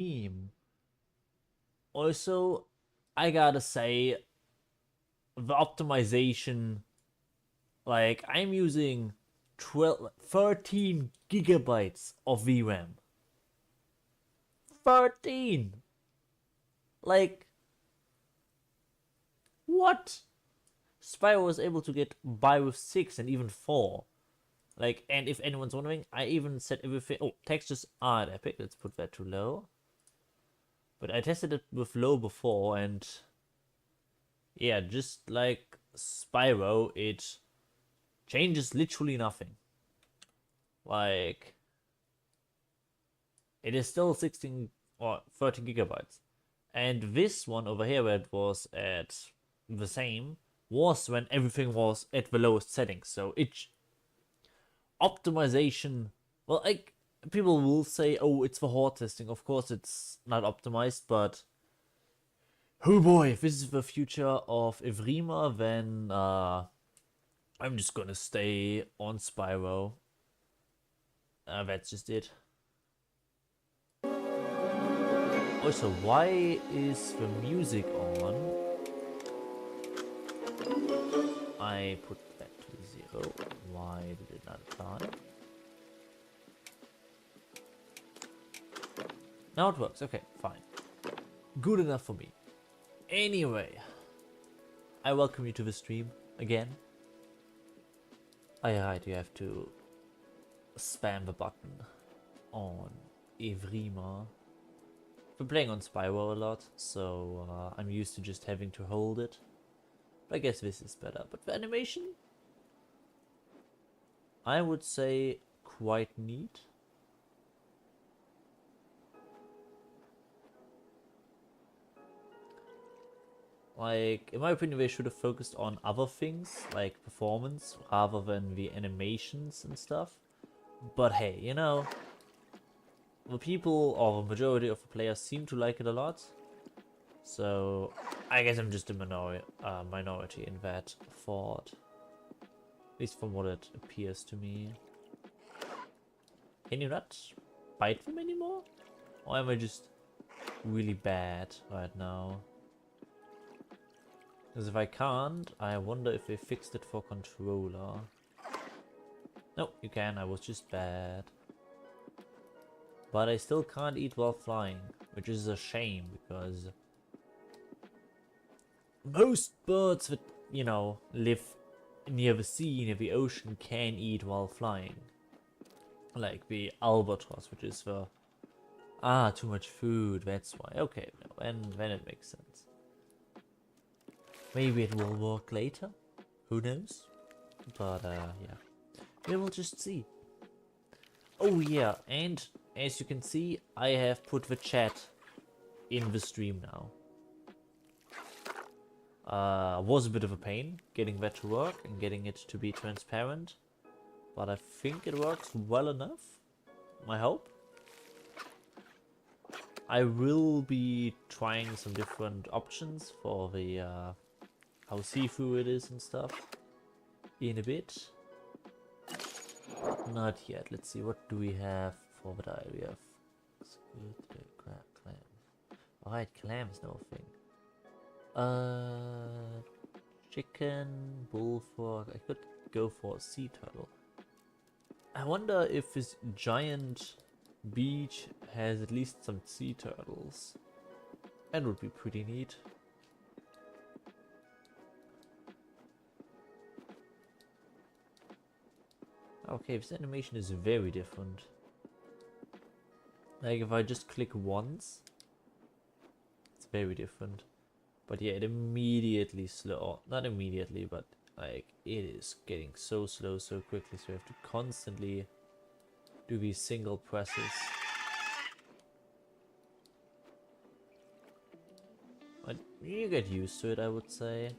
stream. Also, I gotta say, the optimization, like, I'm using 13 gigabytes of VRAM. 13! Like, what? Spyro was able to get by with 6 and even 4. Like, and if anyone's wondering, I even set everything. Oh, textures aren't epic. Let's put that to low. But I tested it with low before, and yeah, just like Spyro, it changes literally nothing. Like, it is still 16 or 13 gigabytes. And this one over here, where it was at the same, was when everything was at the lowest settings. So it optimization, well, like, people will say, oh, it's for horde testing. Of course, it's not optimized, but oh boy, if this is the future of EVRIMA, then I'm just gonna stay on Spyro. That's just it. Also, why is the music on? I put that to 0. Why did it not apply? Now it works. Okay, fine. Good enough for me. Anyway, I welcome you to the stream again. Right, you have to spam the button on EVRIMA. I've been playing on Spyro a lot, so I'm used to just having to hold it. But I guess this is better. But the animation, I would say, quite neat. Like, in my opinion, they should have focused on other things, like performance, rather than the animations and stuff. But hey, you know, the people, or the majority of the players, seem to like it a lot. So, I guess I'm just a minority in that thought. At least from what it appears to me. Can you not bite them anymore? Or am I just really bad right now? Because if I can't, I wonder if they fixed it for controller. No, you can, I was just bad. But I still can't eat while flying, which is a shame, because most birds that, you know, live near the sea, near the ocean, can eat while flying. Like the albatross, which is the... Ah, too much food, that's why. Okay, then it makes sense. Maybe it will work later. Who knows? But yeah, we will just see. Oh yeah, and as you can see, I have put the chat in the stream now. Was a bit of a pain getting that to work and getting it to be transparent, but I think it works well enough. I hope. I will be trying some different options for the how see-through it is and stuff in a bit. Not yet. Let's see, what do we have for the dial? We have squid, crab, clam. Alright, clam is no thing. Chicken, bullfrog. I could go for a sea turtle. I wonder if this giant beach has at least some sea turtles. That would be pretty neat. Okay, this animation is very different. Like, if I just click once, it's very different. But yeah, it immediately slow. Not immediately, but like, it is getting so slow so quickly, so you have to constantly do these single presses. But you get used to it, I would say.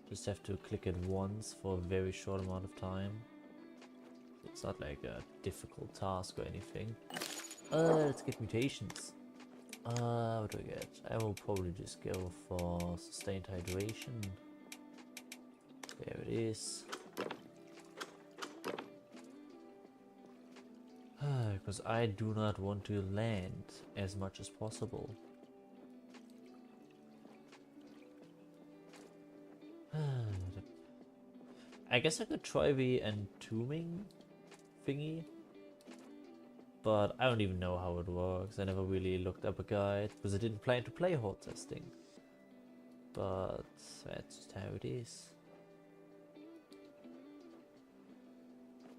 Just have to click it once for a very short amount of time. It's not like a difficult task or anything. Let's get mutations. What do I get? I will probably just go for sustained hydration. There it is. Because I do not want to land as much as possible. I guess I could try the entombing thingy, but I don't even know how it works. I never really looked up a guide because I didn't plan to play horde testing. But that's just how it is.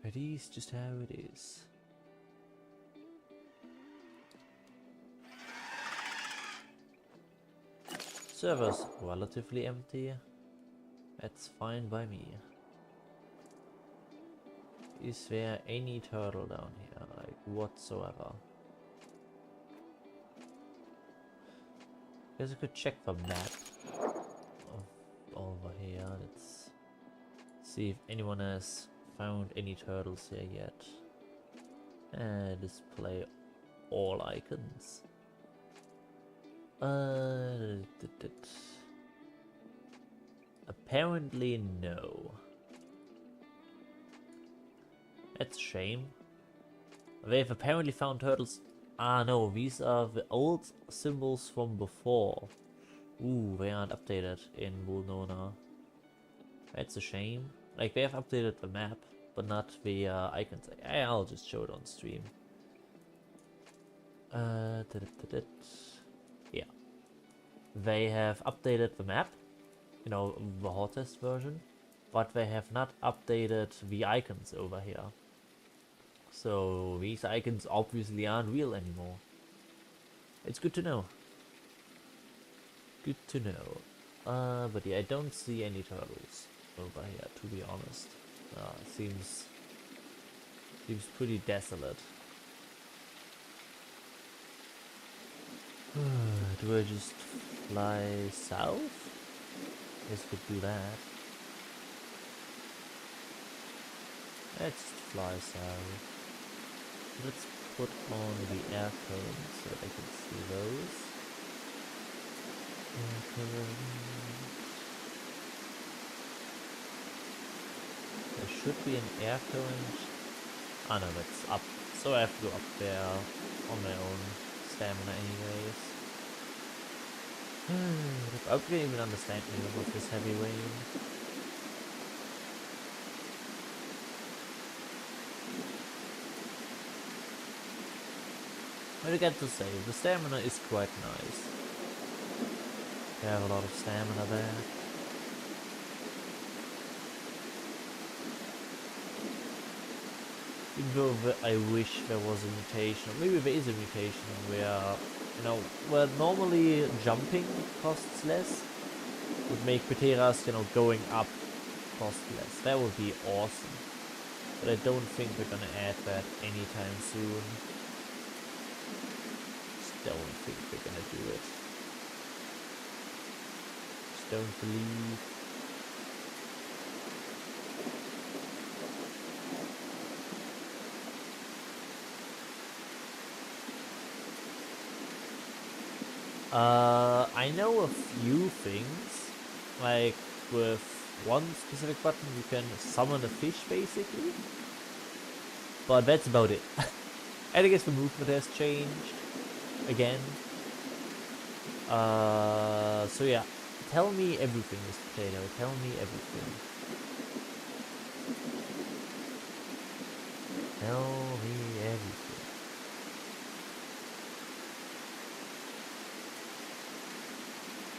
It is just how it is. Server's relatively empty. That's fine by me. Is there any turtle down here, like whatsoever? Guess I could check the map of over here. Let's see if anyone has found any turtles here yet. And display all icons. Apparently no. That's a shame. They've apparently found turtles. Ah no, these are the old symbols from before. Ooh, they aren't updated in Wulnona. That's a shame. Like, they have updated the map, but not the icons. I'll just show it on stream. Yeah. They have updated the map, you know, the horde test version, but they have not updated the icons over here. So these icons obviously aren't real anymore. It's good to know. Good to know. But yeah, I don't see any turtles over here, to be honest. Seems pretty desolate. Do I just fly south? Guess we could do that. Let's fly south. Let's put on the air cones so that I can see those. Air current. There should be an air current. Ah no, that's up. So I have to go up there on my own stamina anyways. I don't even understand me with this heavy rain. But I got to say, the stamina is quite nice. I have a lot of stamina there. Even though I wish there was a mutation, or maybe there is a mutation where, you know, where normally jumping costs less, would make Pteras, you know, going up cost less. That would be awesome. But I don't think we're gonna add that anytime soon. Just don't think we're gonna do it. Just don't believe. I know a few things, like with one specific button you can summon a fish basically, but that's about it. And I guess the movement has changed again. So yeah, tell me everything, Mr. Potato, tell me everything. Tell me everything.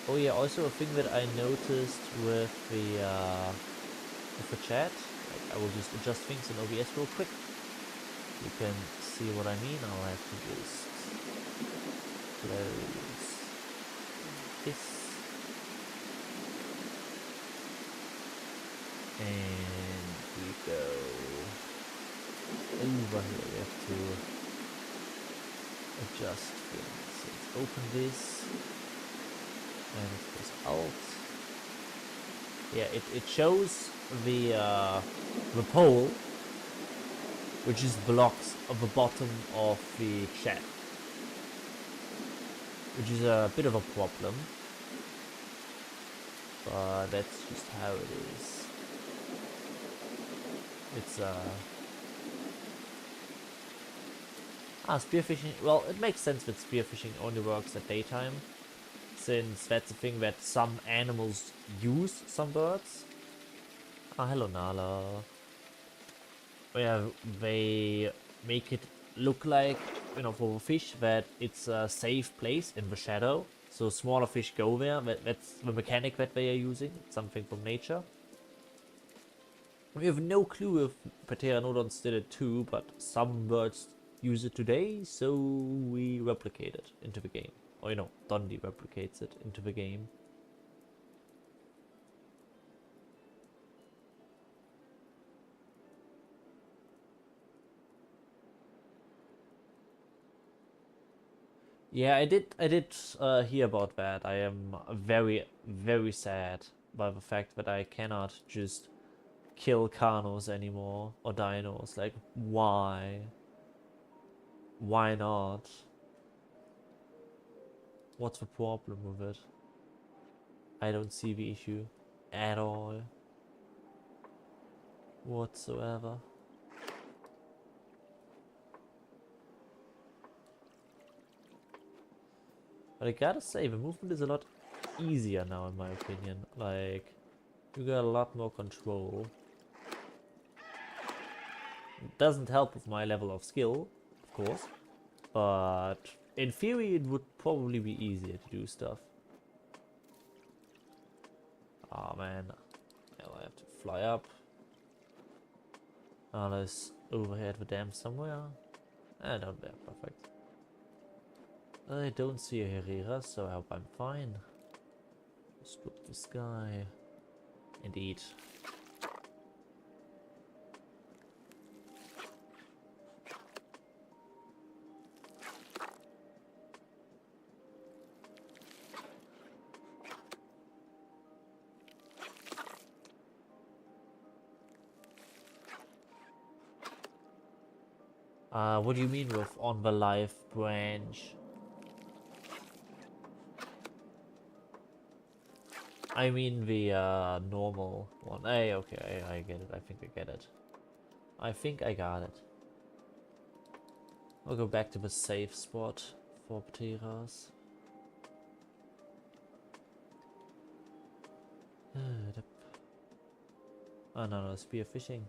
Oh yeah, also a thing that I noticed with the chat, like I will just adjust things in OBS real quick. You can see what I mean. I'll have to just close this. And we go over here. We have to adjust things. So let's open this. And it goes Alt. Yeah, it shows the pole, which is blocks of the bottom of the chat, which is a bit of a problem, but that's just how it is. Ah, spearfishing. Well, it makes sense that spearfishing only works at daytime, since that's the thing that some animals use, some birds. Ah, hello Nala. Where they make it look like, you know, for a fish that it's a safe place in the shadow. So smaller fish go there. That's the mechanic that they are using. Something from nature. We have no clue if Pteranodons did it too, but some birds use it today, so we replicate it into the game. Or, you know, Dundee replicates it into the game. Yeah, I did hear about that. I am very, very sad by the fact that I cannot just kill Carnos anymore, or dinos. Like, why? Why not? What's the problem with it? I don't see the issue at all. Whatsoever. But I gotta say, the movement is a lot easier now, in my opinion. Like, you got a lot more control. It doesn't help with my level of skill, of course. But in theory, it would probably be easier to do stuff. Oh man. Now I have to fly up. Unless over here at the dam somewhere. Down there, perfect. I don't see a Herrera, so I hope I'm fine. Just look at the sky. Indeed. What do you mean with on the live branch? I mean the normal one. Hey, okay, I get it. I think I get it. I think I got it. I'll go back to the safe spot for Pteras. Oh no, spear fishing.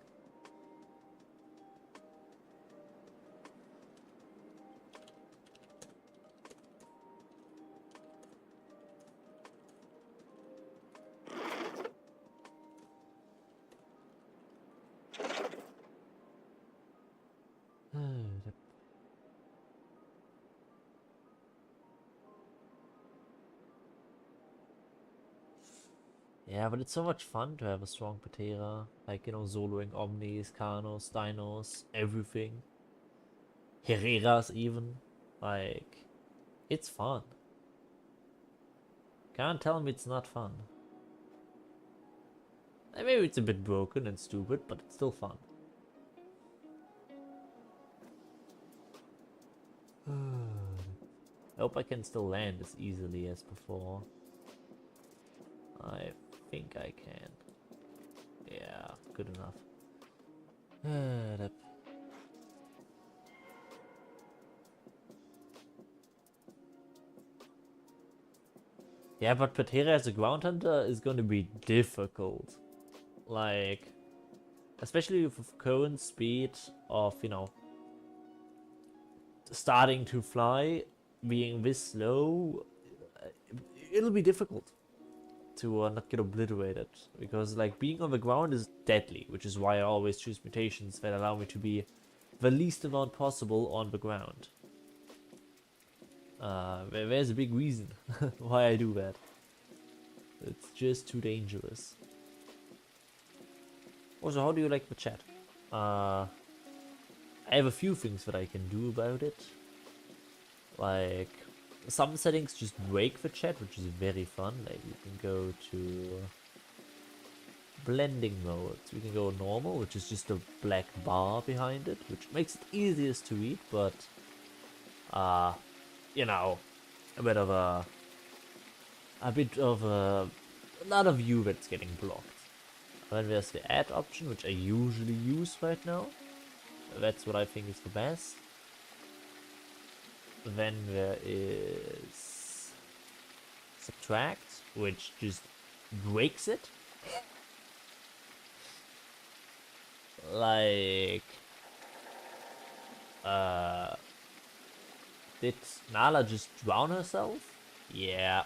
Yeah, but it's so much fun to have a strong Patera. Like, you know, soloing Omnis, Carnos, Dinos, everything. Herreras even. Like, it's fun. Can't tell me it's not fun. And maybe it's a bit broken and stupid, but it's still fun. I hope I can still land as easily as before. I think I can. Yeah, good enough. Yeah, but Patera as a ground hunter is going to be difficult. Like, especially with current speed of, you know, starting to fly, being this slow, it'll be difficult to not get obliterated, because like being on the ground is deadly, which is why I always choose mutations that allow me to be the least amount possible on the ground. There's a big reason why I do that. It's just too dangerous. Also, how do you like the chat? I have a few things that I can do about it. Like, some settings just break the chat, which is very fun. Like, you can go to blending mode. We can go normal, which is just a black bar behind it, which makes it easiest to read, but you know, a bit of a lot of view that's getting blocked. Then there's the add option, which I usually use right now. That's what I think is the best. Then there is subtract, which just breaks it. Like, did Nala just drown herself? Yeah.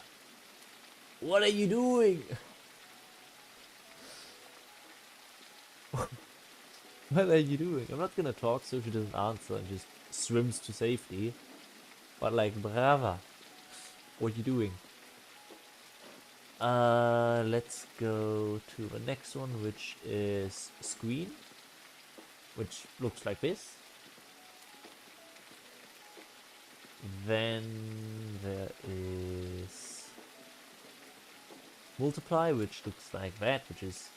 What are you doing? What are you doing? I'm not gonna talk so she doesn't answer and just swims to safety. But like, brava. What are you doing? Let's go to the next one, which is screen, which looks like this. Then there is multiply, which looks like that, which is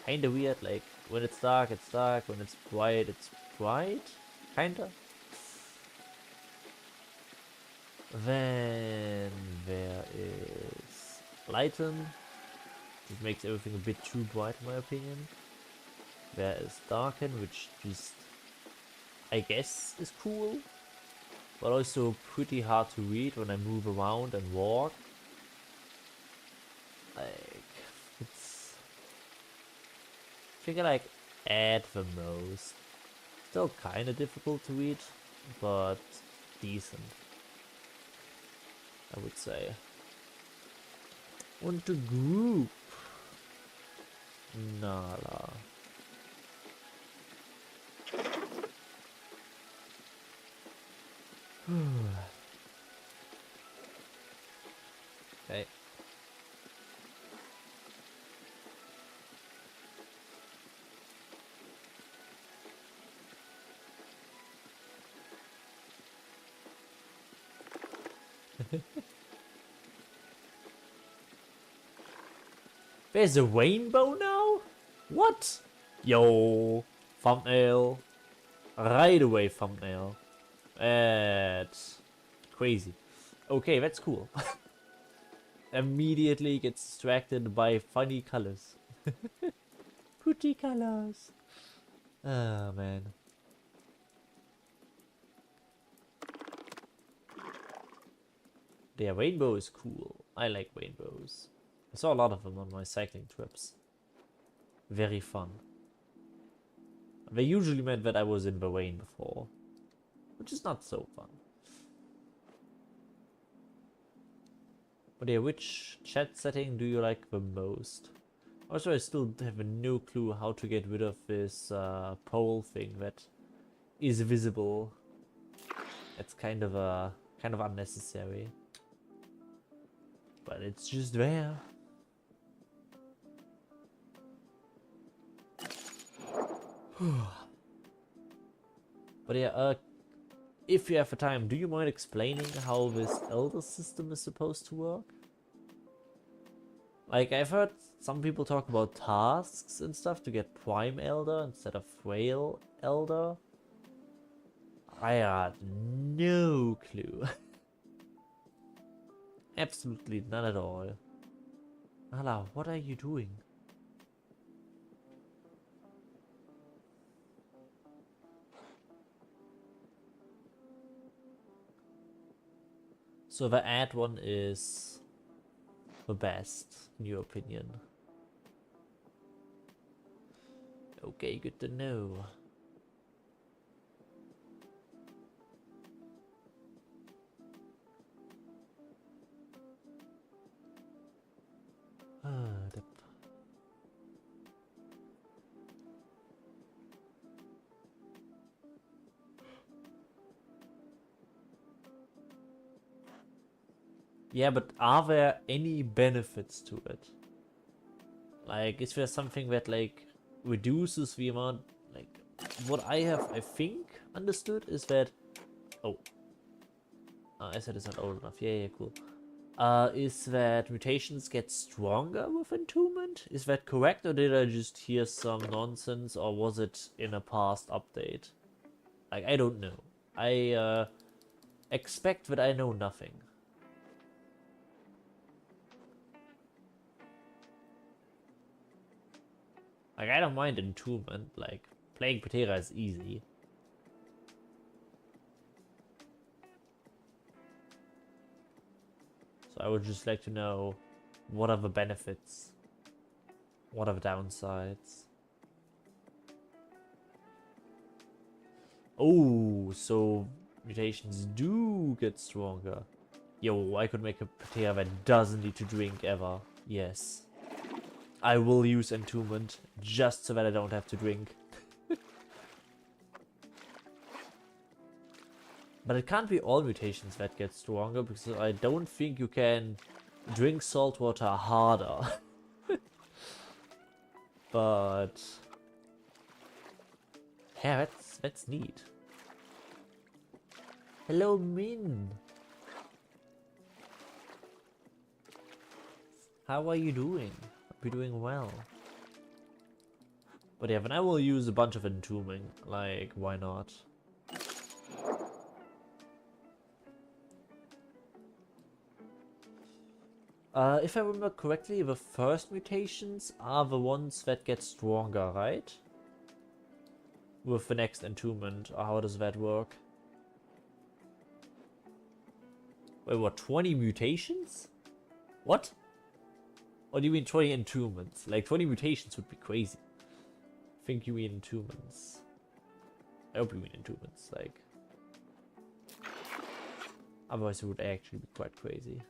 kinda weird. Like, when it's dark, it's dark. When it's bright, it's bright. Kinda. Then there is lighten. It makes everything a bit too bright in my opinion. There is darken, which just, I guess, is cool. But also pretty hard to read when I move around and walk. Like, it's... I think I like add the most. Still kinda difficult to read, but decent, I would say. Und group. Nala. Okay. There's a rainbow now? What? Yo, thumbnail. Right away, thumbnail. That's crazy. Okay, that's cool. Immediately gets distracted by funny colors. Pretty colors. Oh, man. The rainbow is cool. I like rainbows. I saw a lot of them on my cycling trips. Very fun. They usually meant that I was in the rain before, which is not so fun. But yeah, which chat setting do you like the most? Also, I still have no clue how to get rid of this pole thing that is visible. It's kind of unnecessary, but it's just there. But yeah, if you have the time, do you mind explaining how this elder system is supposed to work? Like, I've heard some people talk about tasks and stuff to get Prime Elder instead of Frail Elder. I had no clue. Absolutely none at all. Nala, what are you doing? So the ad one is the best, in your opinion. Okay, good to know. Yeah, but are there any benefits to it? Like, is there something that, like, reduces the amount, like, what I have, I think, understood is that, oh, I said it's not old enough, yeah, cool. Is that mutations get stronger with entombment? Is that correct, or did I just hear some nonsense, or was it in a past update? Like, I don't know. I, expect that I know nothing. Like, I don't mind entombment, like, playing Ptera is easy. So I would just like to know what are the benefits, what are the downsides. Oh, so mutations do get stronger. Yo, I could make a Ptera that doesn't need to drink ever. Yes. I will use entombment just so that I don't have to drink. But it can't be all mutations that get stronger, because I don't think you can drink salt water harder. But yeah, that's neat. Hello, Min. How are you doing? Hope you're doing well. But yeah, then I will use a bunch of entombing. Like, why not? If I remember correctly, the first mutations are the ones that get stronger, right? With the next entombment, or how does that work? Wait, what, 20 mutations? What? Or do you mean 20 entombments? Like, 20 mutations would be crazy. I think you mean entombments. I hope you mean entombments, like... Otherwise it would actually be quite crazy.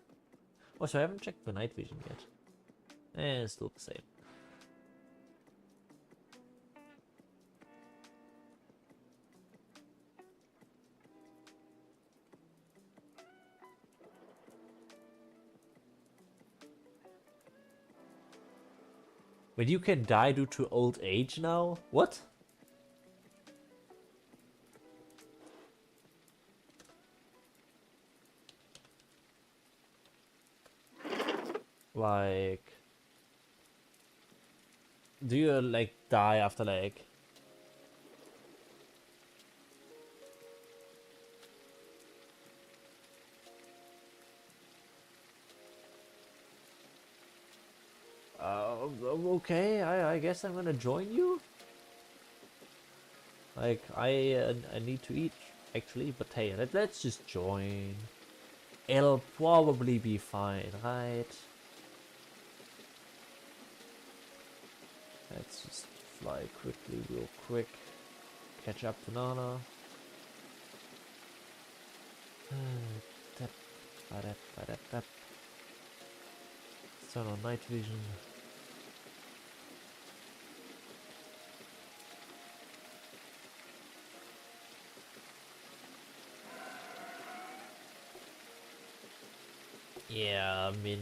Also, I haven't checked the night vision yet. It's still the same. But you can die due to old age now? What? Like... Do you, like, die after, like... Okay, I guess I'm gonna join you? Like, I need to eat, actually, but hey, let's just join. It'll probably be fine, right? Let's just fly quickly, real quick. Catch up to Nana. Turn on night vision. Yeah, I mean,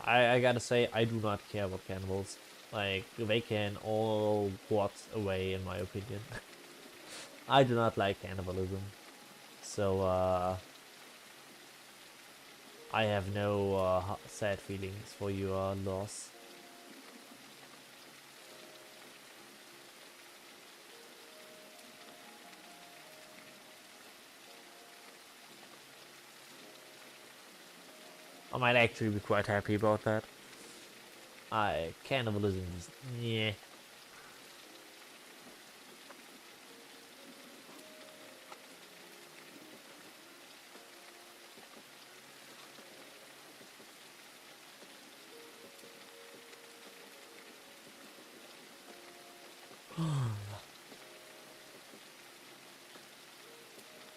I gotta say, I do not care about cannibals. Like, they can all rot away, in my opinion. I do not like cannibalism. So, I have no sad feelings for your loss. I might actually be quite happy about that. Cannibalism is... yeah.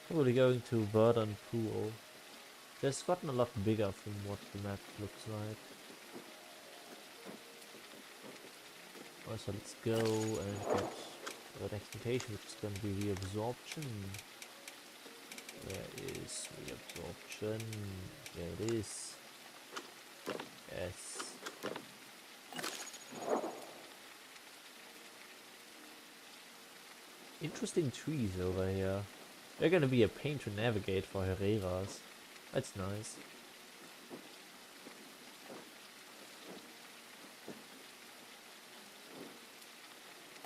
Probably going to Verdant Pool. It's gotten a lot bigger from what the map looks like. Also, let's go and get the next mutation, which is going to be reabsorption. Where is reabsorption? There it is. Yes. Interesting trees over here. They're going to be a pain to navigate for Herreras. That's nice.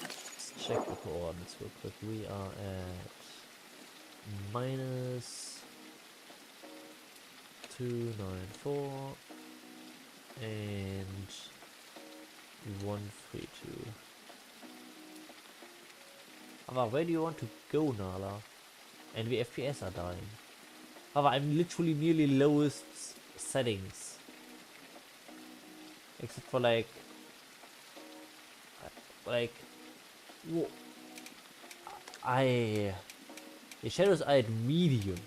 Let's check the coordinates real quick. We are at minus 294 and 132. Aber where do you want to go, Nala? And the FPS are dying. Aber I'm literally nearly lowest settings. Except for like wh- the shadows are at medium.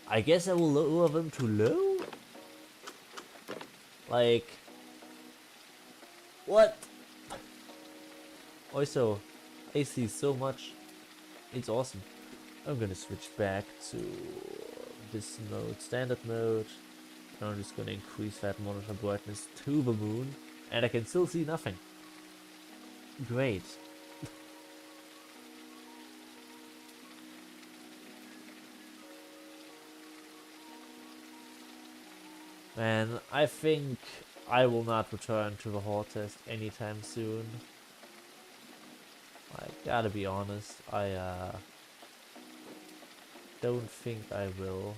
I guess I will lower them to low? Like, what? Also, I see so much. It's awesome. I'm gonna switch back to this mode, standard mode. And I'm just gonna increase that monitor brightness to the moon. And I can still see nothing. Great. Man, I think I will not return to the horde test anytime soon. I gotta be honest, I don't think I will.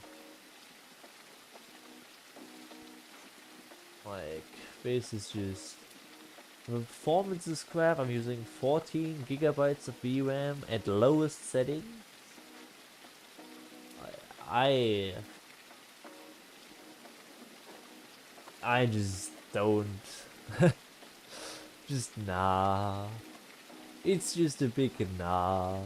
Like, this is just... The performance is crap. I'm using 14 gigabytes of VRAM at lowest setting. I just don't. Just nah. It's just a big nah.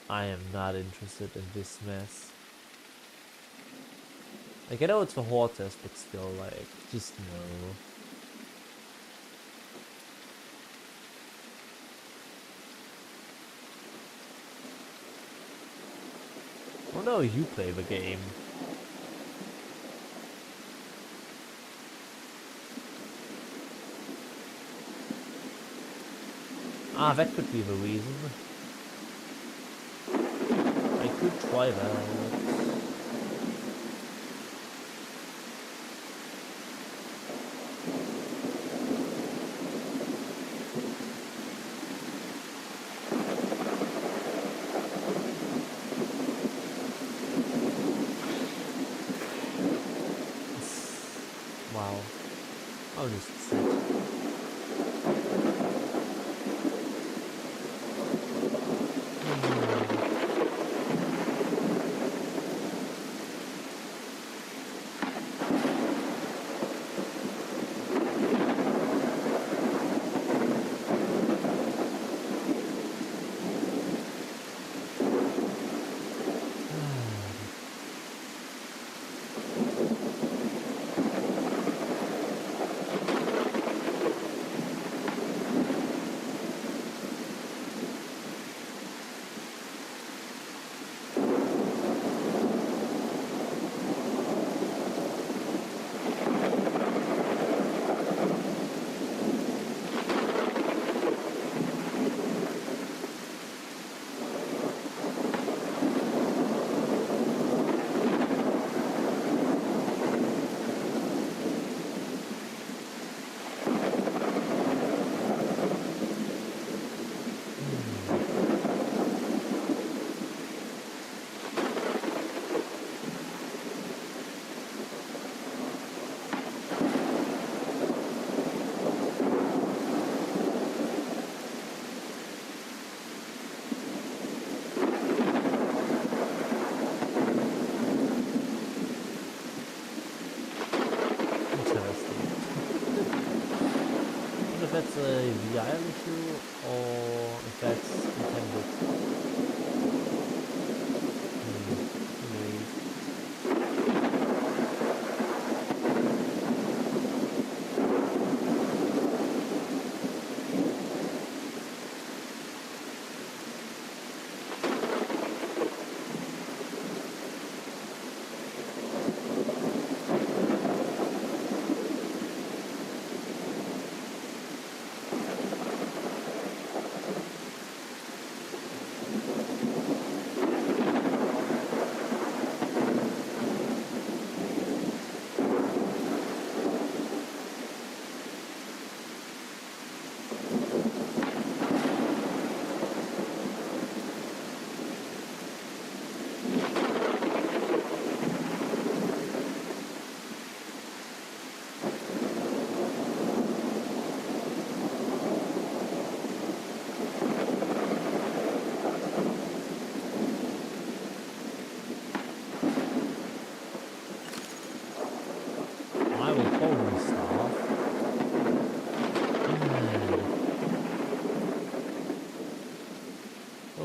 I am not interested in this mess. Like, I know it's for horde test, but still, like, just no. Oh no, you play the game. Ah, that could be the reason. I could try that. Wow. I'll just sit. That's a VI issue or if that's intended.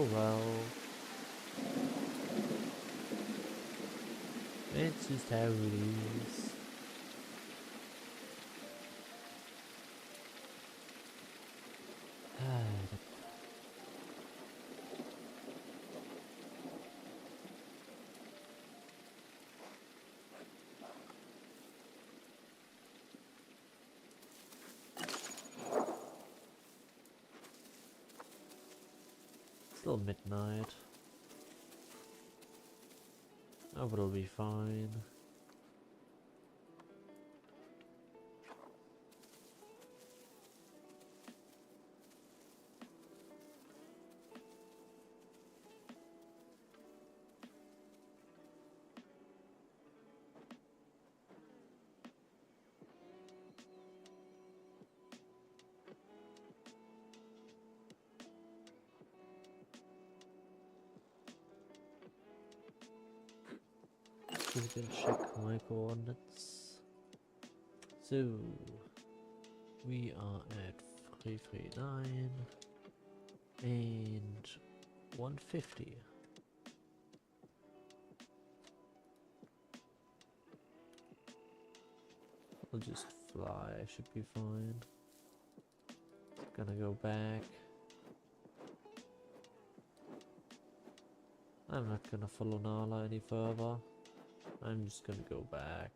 Oh well. It's just how it is. Still midnight. Oh, but it'll be fine. Just gonna check my coordinates. So we are at 339 and 150. I'll just fly, I should be fine. Gonna go back. I'm not gonna follow Nala any further. I'm just gonna go back.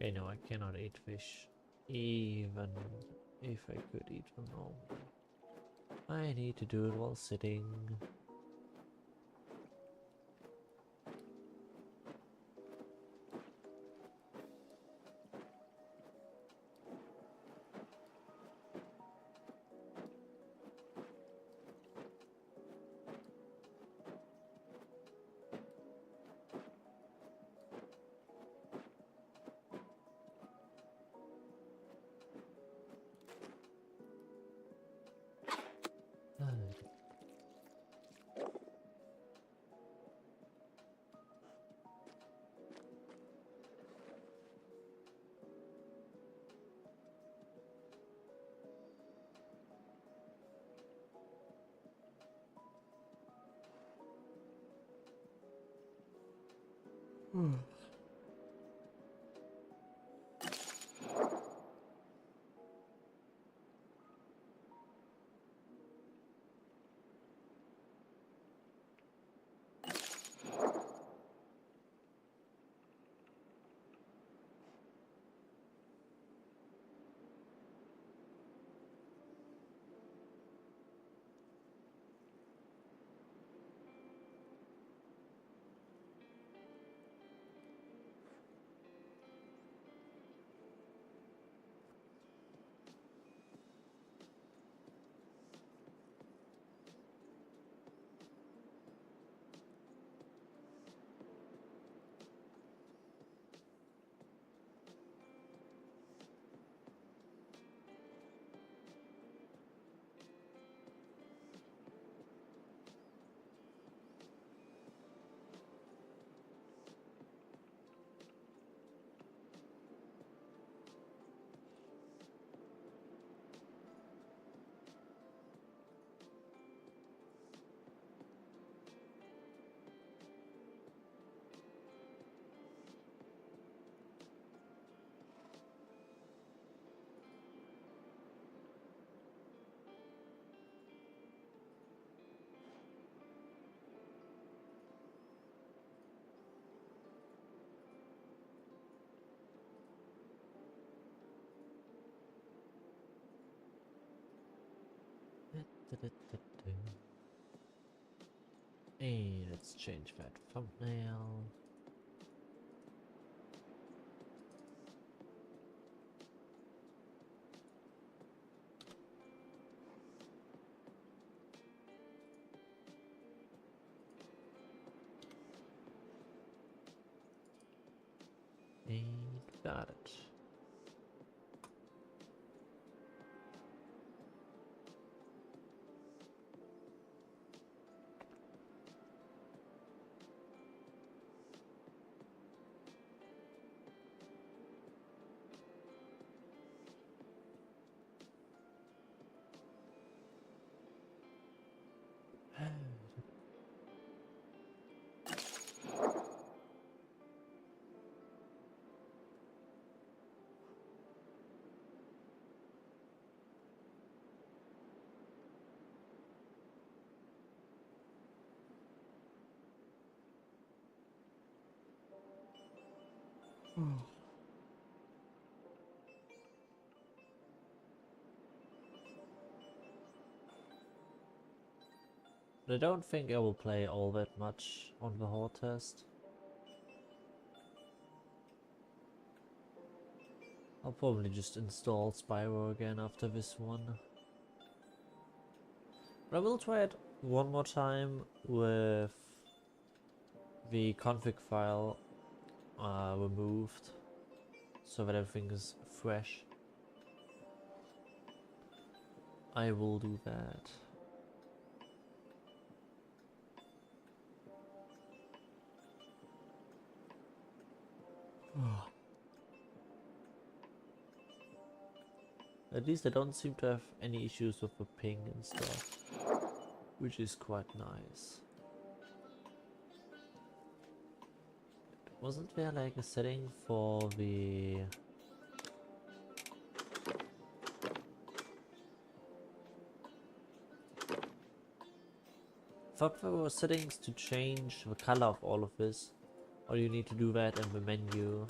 Okay, no, I cannot eat fish. Even if I could eat them all. I need to do it while sitting. Hey, let's change that thumbnail. And got it. But I don't think I will play all that much on the horde test. I'll probably just install Spyro again after this one. But I will try it one more time with the config file removed, so that everything is fresh. I will do that. At least I don't seem to have any issues with the ping and stuff, which is quite nice. Wasn't there like a setting for the... I thought there were settings to change the color of all of this. Or you need to do that in the menu.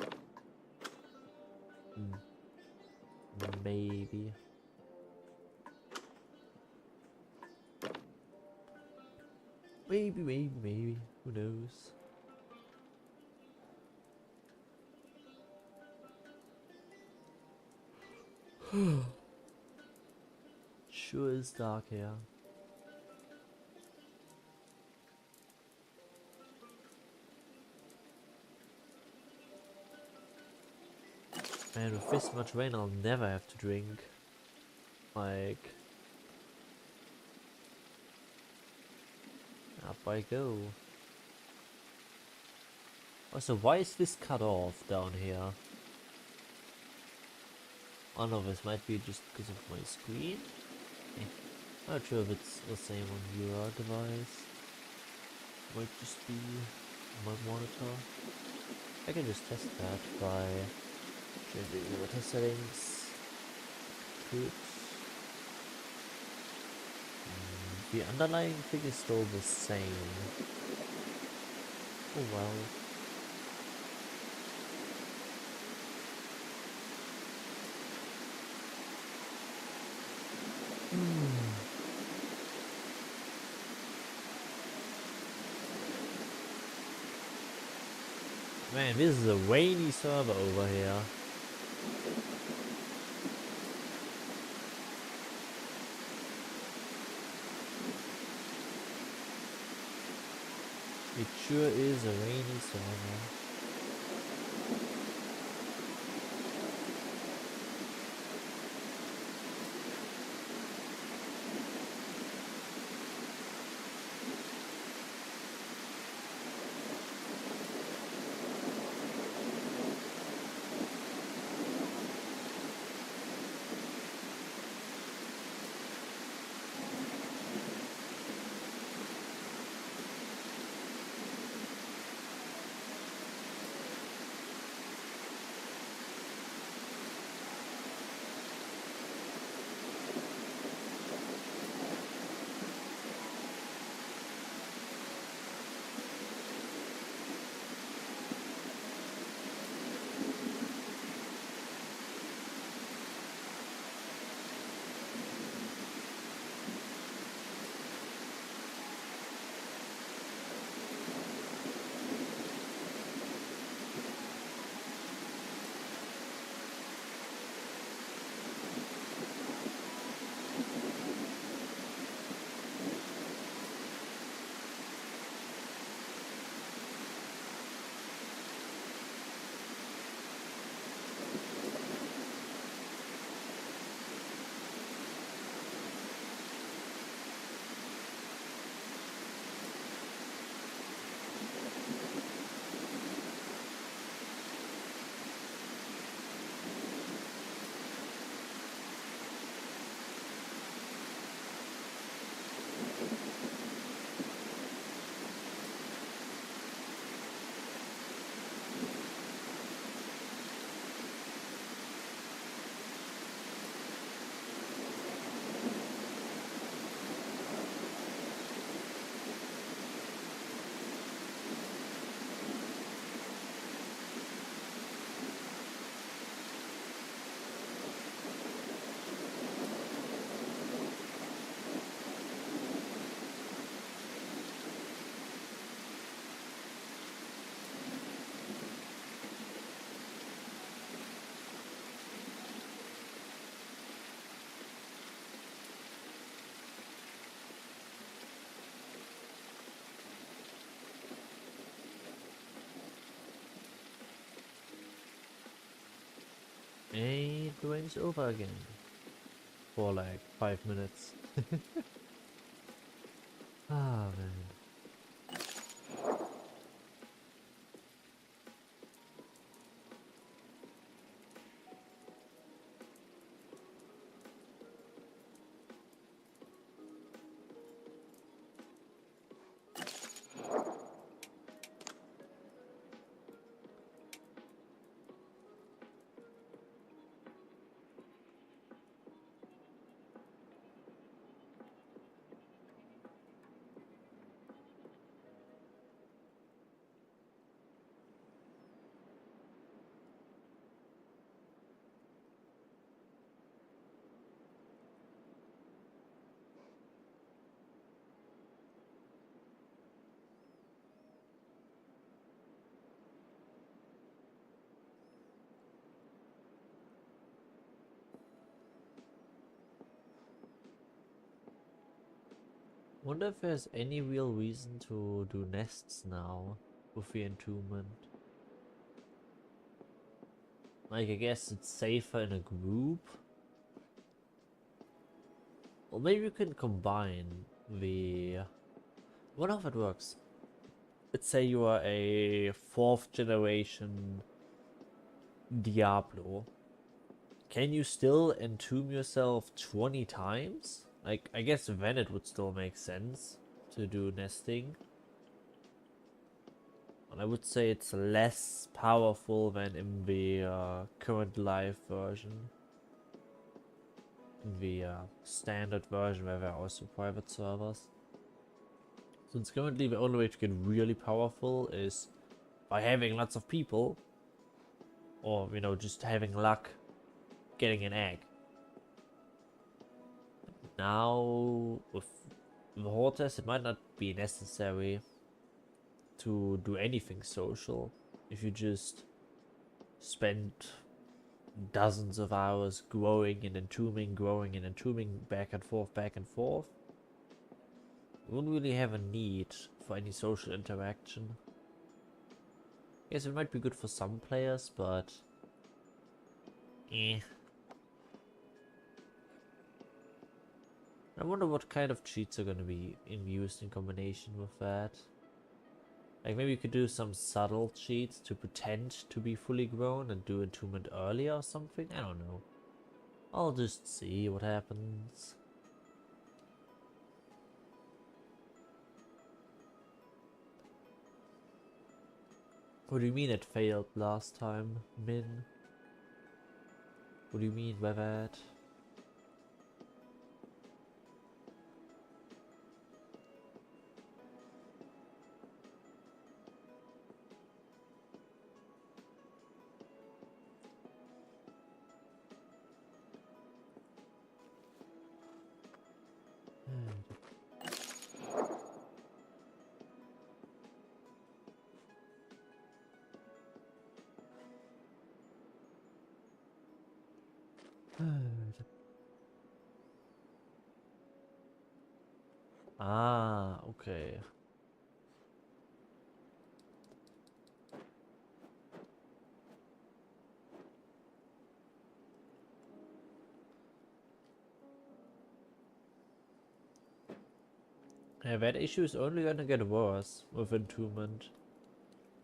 Maybe. Maybe. Who knows? Sure is dark here. Man, with this much rain I'll never have to drink. Like... Up I go. Also, why is this cut off down here? Oh no, this might be just because of my screen. Not sure if it's the same on your device. Might just be my monitor. I can just test that by changing the water settings. Could. The underlying thing is still the same. Oh well. Man, this is a rainy server over here. It sure is a rainy server. And the rain's over again. For like 5 minutes. Ah, man. Wonder if there's any real reason to do nests now with the entombment. Like, I guess it's safer in a group. Or maybe you can combine the... I wonder how it works. Let's say you are a 4th generation Diablo. Can you still entomb yourself 20 times? Like, I guess then it would still make sense to do nesting. And I would say it's less powerful than in the current live version. In the standard version where there are also private servers. Since currently the only way to get really powerful is by having lots of people. Or, you know, just having luck getting an egg. Now, with the horde test, it might not be necessary to do anything social if you just spend dozens of hours growing and entombing, back and forth, back and forth. You wouldn't really have a need for any social interaction. Yes, it might be good for some players, but eh. I wonder what kind of cheats are going to be used in combination with that. Like, maybe you could do some subtle cheats to pretend to be fully grown and do entombment earlier or something. I don't know. I'll just see what happens. What do you mean it failed last time, Min? What do you mean by that? Ah, okay. Yeah, that issue is only gonna get worse with entombment.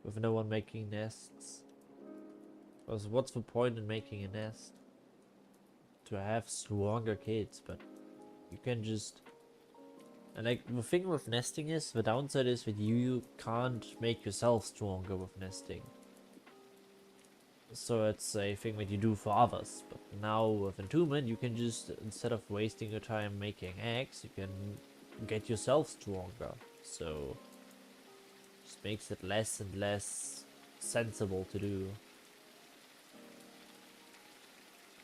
With no one making nests. Because what's the point in making a nest? To have stronger kids, but you can just... And like, the thing with nesting is, the downside is that you can't make yourself stronger with nesting. So it's a thing that you do for others. But now with entombment, you can just, instead of wasting your time making eggs, you can get yourself stronger. So just makes it less and less sensible to do.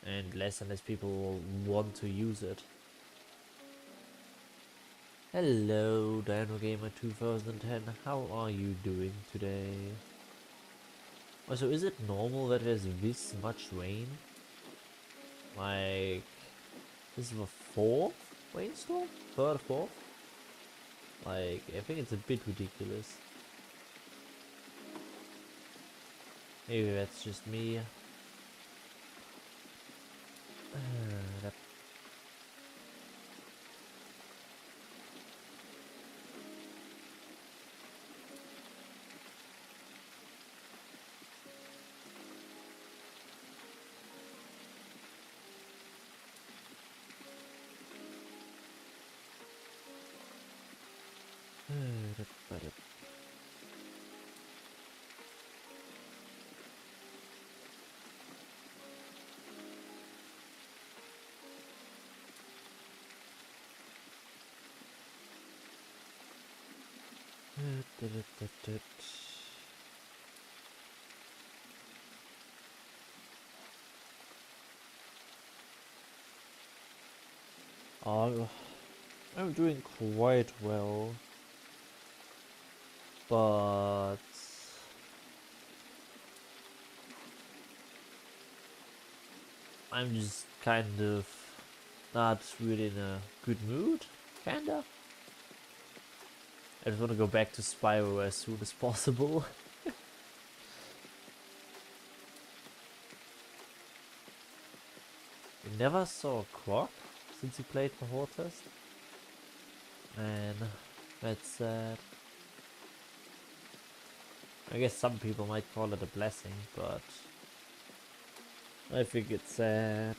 And less people will want to use it. Hello, Dino Gamer 2010. How are you doing today? Also, is it normal that there's this much rain? Like, this is the 4th rainstorm? 3rd, 4th? Like, I think it's a bit ridiculous. Maybe that's just me. That- Oh, I'm doing quite well, but I'm just kind of not really in a good mood, kinda. I just want to go back to Spyro as soon as possible. You never saw a croc since you played the Horde test? Man, that's sad. I guess some people might call it a blessing, but I think it's sad.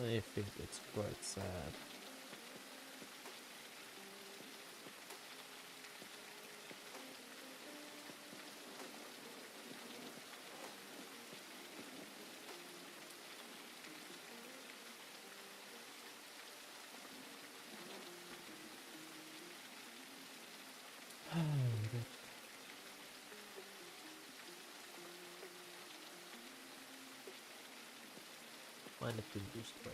I think it's quite sad. Why not do this way?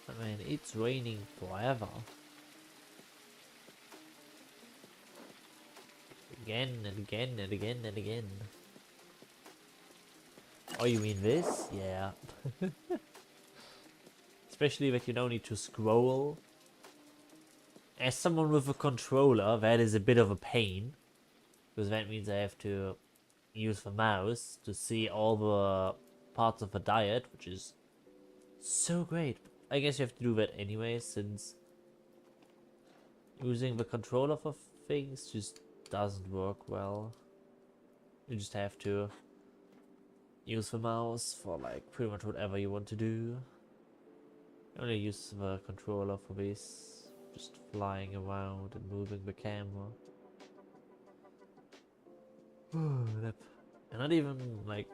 I mean, it's raining forever. Again and again and again and again. Oh, you mean this? Yeah. Especially that you don't need to scroll. As someone with a controller, that is a bit of a pain. Because that means I have to use the mouse to see all the parts of the diet, which is so great. I guess you have to do that anyway, since using the controller for things just doesn't work well. You just have to use the mouse for like pretty much whatever you want to do. I only use the controller for this, just flying around and moving the camera. And not even like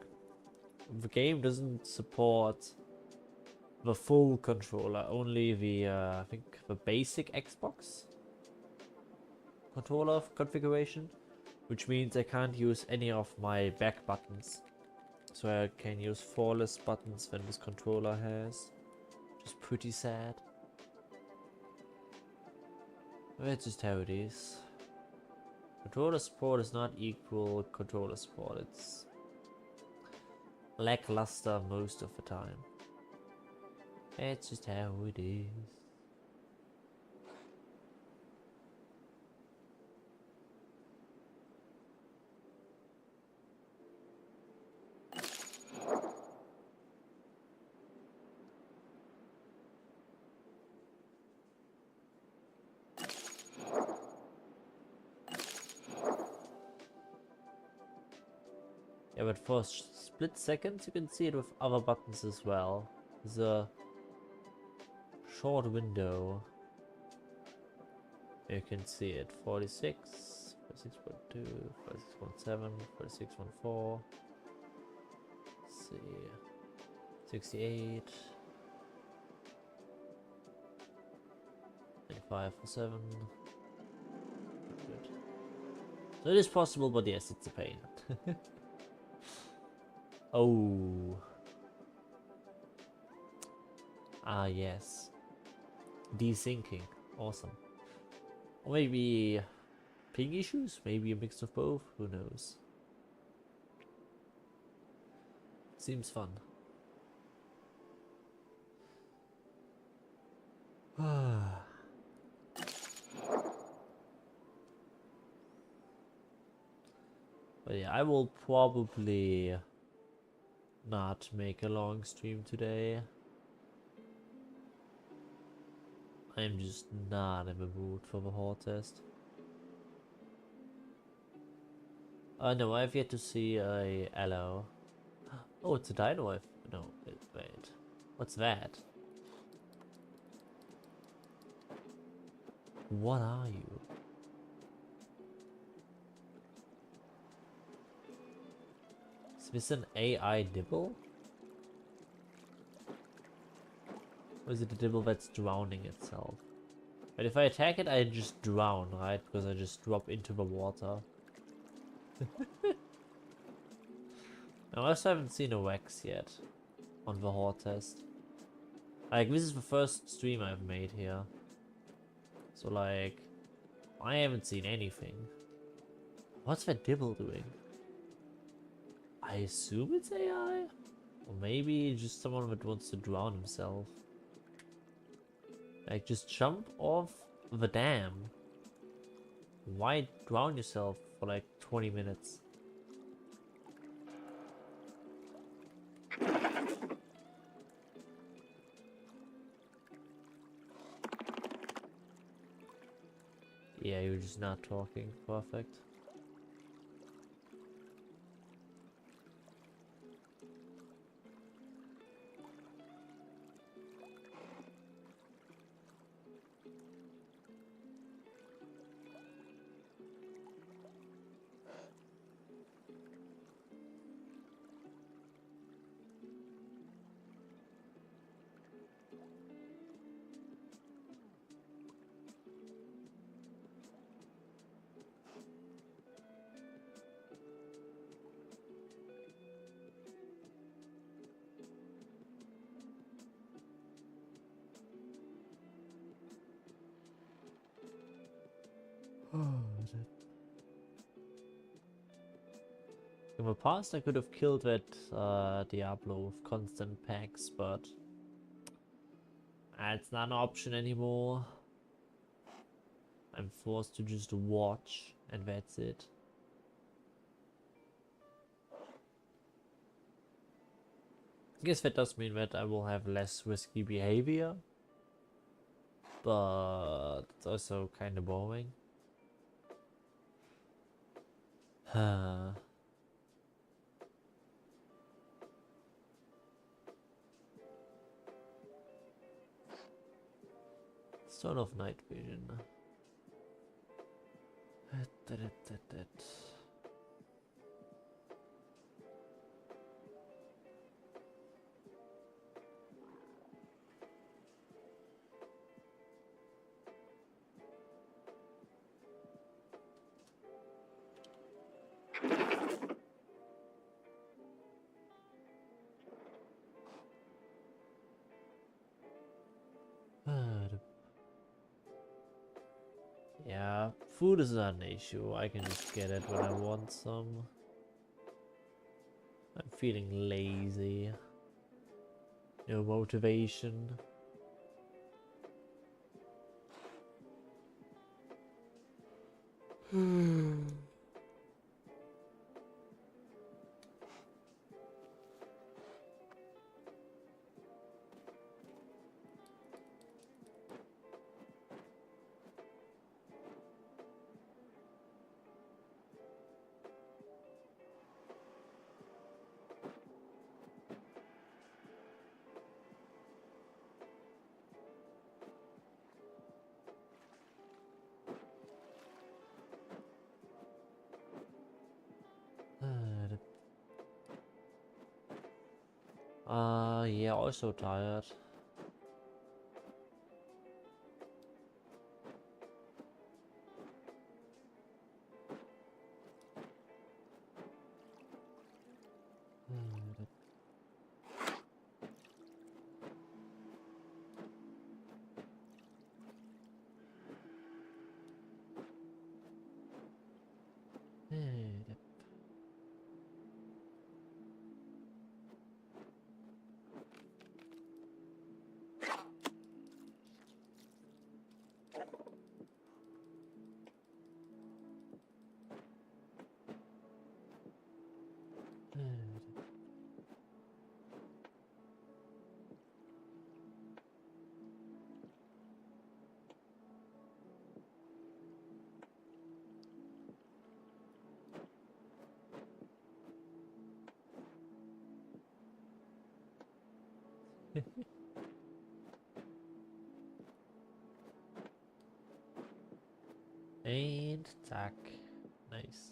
the game doesn't support the full controller, only the I think the basic Xbox controller configuration, which means I can't use any of my back buttons. So I can use 4 less buttons than this controller has. Which is pretty sad. That's just how it is. Controller support is not equal controller support. It's lackluster most of the time. That's just how it is. Yeah, but for split seconds you can see it with other buttons as well. There's a short window. You can see it. 46, 46.2, 46.7, 46.4. Let's see. 68. 95 for 7. Good. So it is possible, but yes, it's a pain. Oh. Ah, yes. Desyncing. Awesome. Or maybe ping issues? Maybe a mix of both? Who knows? Seems fun. But yeah, I will probably not make a long stream today. I'm just not in the mood for the horde test. No, I've yet to see a aloe. Oh, it's a dino. No, wait. What's that? What are you? Is this an AI dibble? Or is it a dibble that's drowning itself? But if I attack it, I just drown, right? Because I just drop into the water. I also haven't seen a wax yet on the horde test. Like, this is the first stream I've made here. So, like, I haven't seen anything. What's that dibble doing? I assume it's AI? Or maybe just someone that wants to drown himself. Like, just jump off the dam. Why drown yourself for like 20 minutes? Yeah, you're just not talking. Perfect. In the past, I could have killed that Diablo with constant packs, but it's not an option anymore. I'm forced to just watch, and that's it. I guess that does mean that I will have less risky behavior, but it's also kind of boring. Sort of night vision. Yeah, food is not an issue. I can just get it when I want some. I'm feeling lazy. No motivation. Yeah, also tired. And tack. Nice.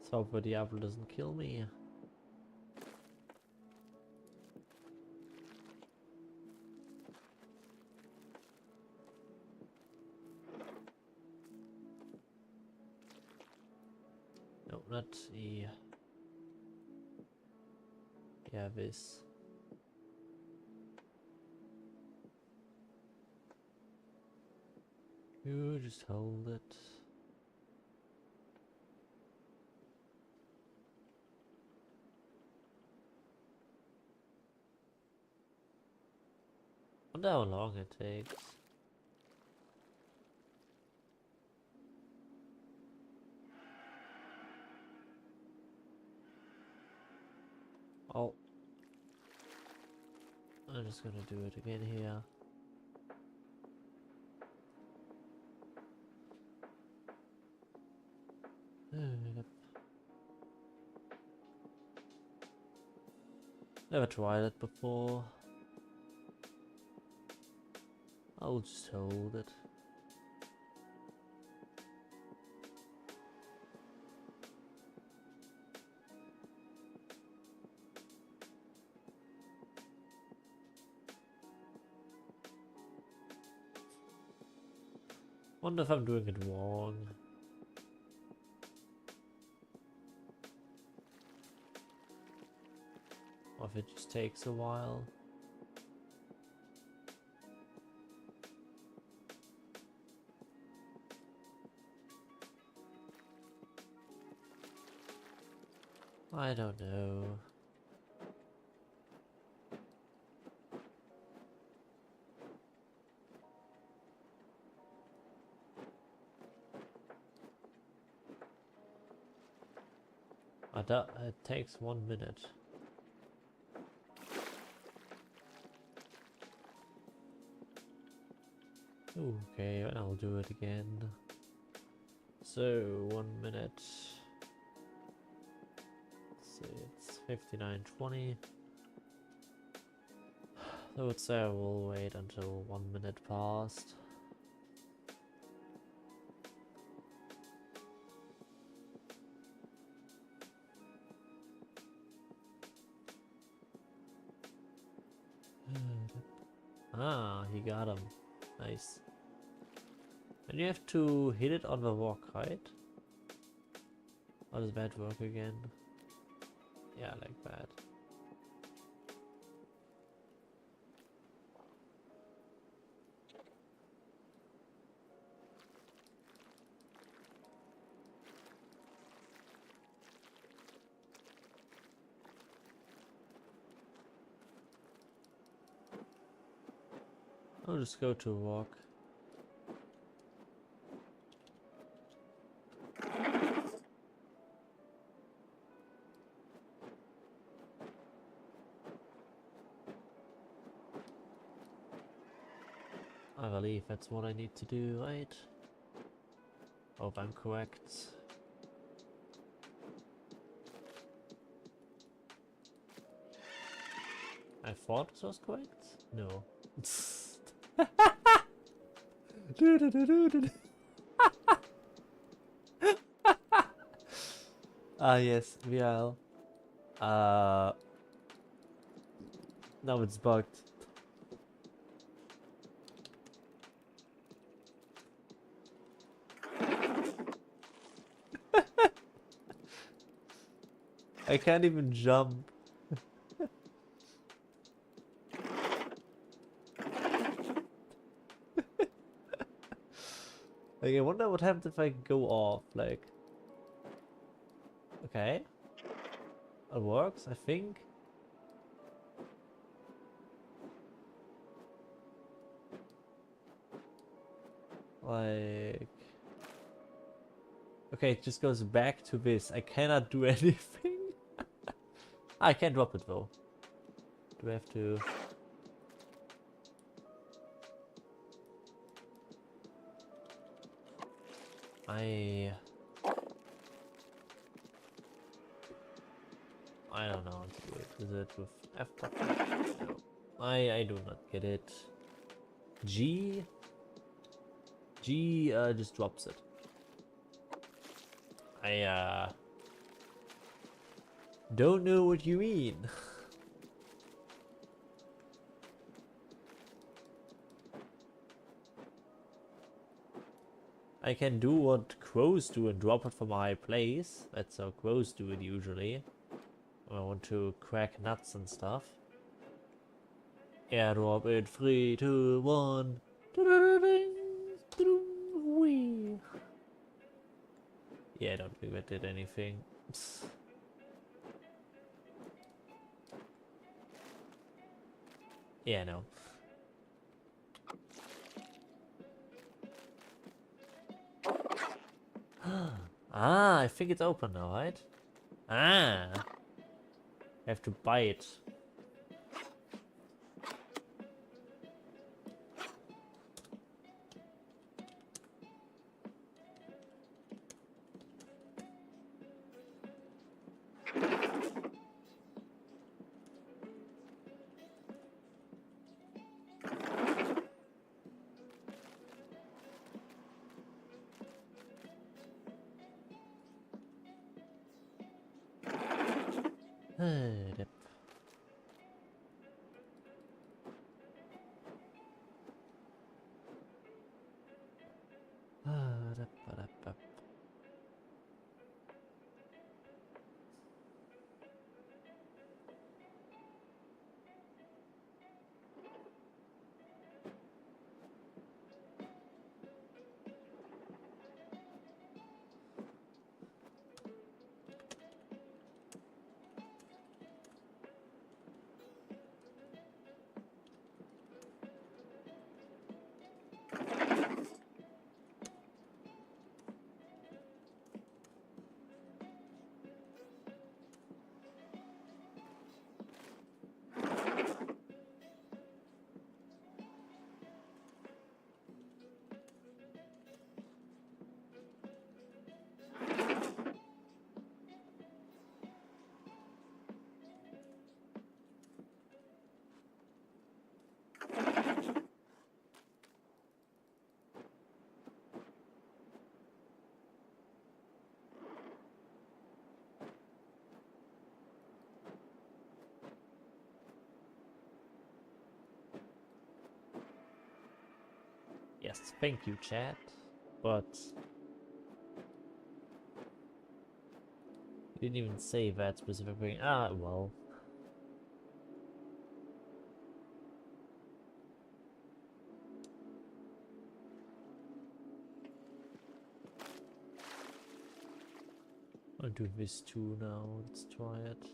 So hope the apple doesn't kill me. No, not E. Yeah, this. You just hold it. Wonder how long it takes. Oh. I'm just gonna do it again here. Never tried it before. I'll just hold it. Wonder if I'm doing it wrong. Or if it just takes a while. I don't know. It takes 1 minute. Okay, and I'll do it again. So 1 minute. So it's 59:20. I would say I will wait until 1 minute passed. Ah, he got him. Nice. And you have to hit it on the rock, right? Or does that work again? Yeah, like that. I'll just go to rock. I believe that's what I need to do, right? Hope I'm correct. I thought this was correct? No. Ah yes, VL. Now it's bugged. I can't even jump. Like, I wonder what happens if I go off, like... Okay. It works, I think. Like... Okay, it just goes back to this. I cannot do anything. I can drop it though. Do I have to... I don't know how to do it. Is it with F button? No. I do not get it. G? G just drops it. I don't know what you mean. I can do what crows do and drop it from a high place. That's how crows do it usually. When I want to crack nuts and stuff. Airdrop it. 3, 2, 1. Yeah, I don't think that did anything. Psst. Yeah, no. Ah, I think it's open now, right? Ah. I have to buy it. Yep. Yes, thank you, chat. But you didn't even say that specific thing. Ah, well. I'll do this too now. Let's try it.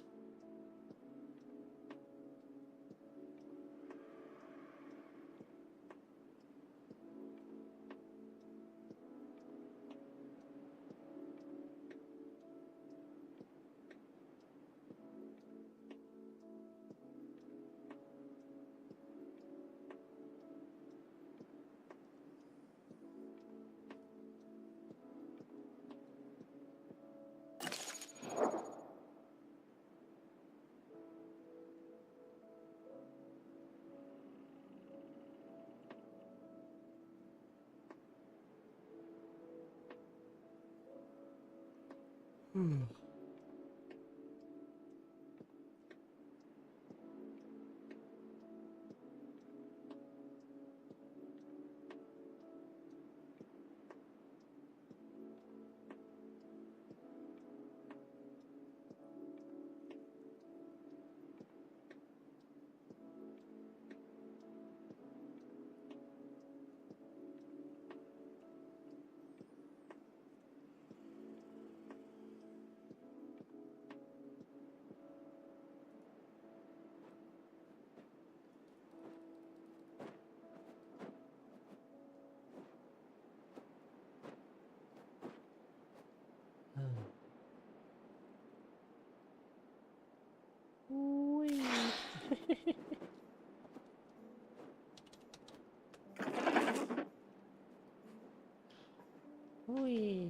Whee.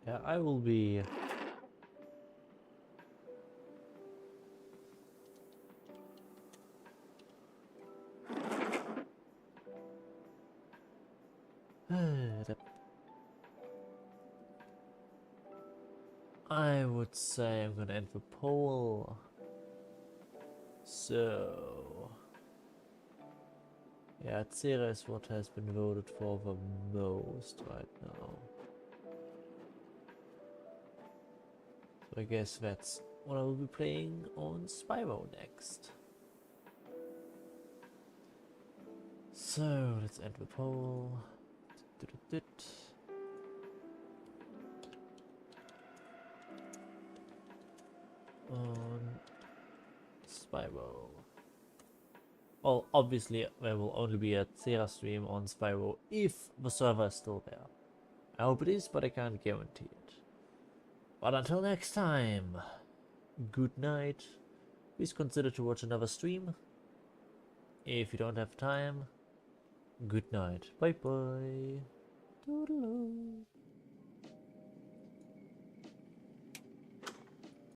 Yeah, I will be... I would say I'm gonna end the poll. So... Yeah, Cera is what has been voted for the most right now. So I guess that's what I will be playing on Spyro next. So let's end the poll. On Spyro. Well, obviously there will only be a Cera stream on Spyro if the server is still there. I hope it is, but I can't guarantee it. But until next time, good night. Please consider to watch another stream. If you don't have time, good night. Bye bye. Toodaloo.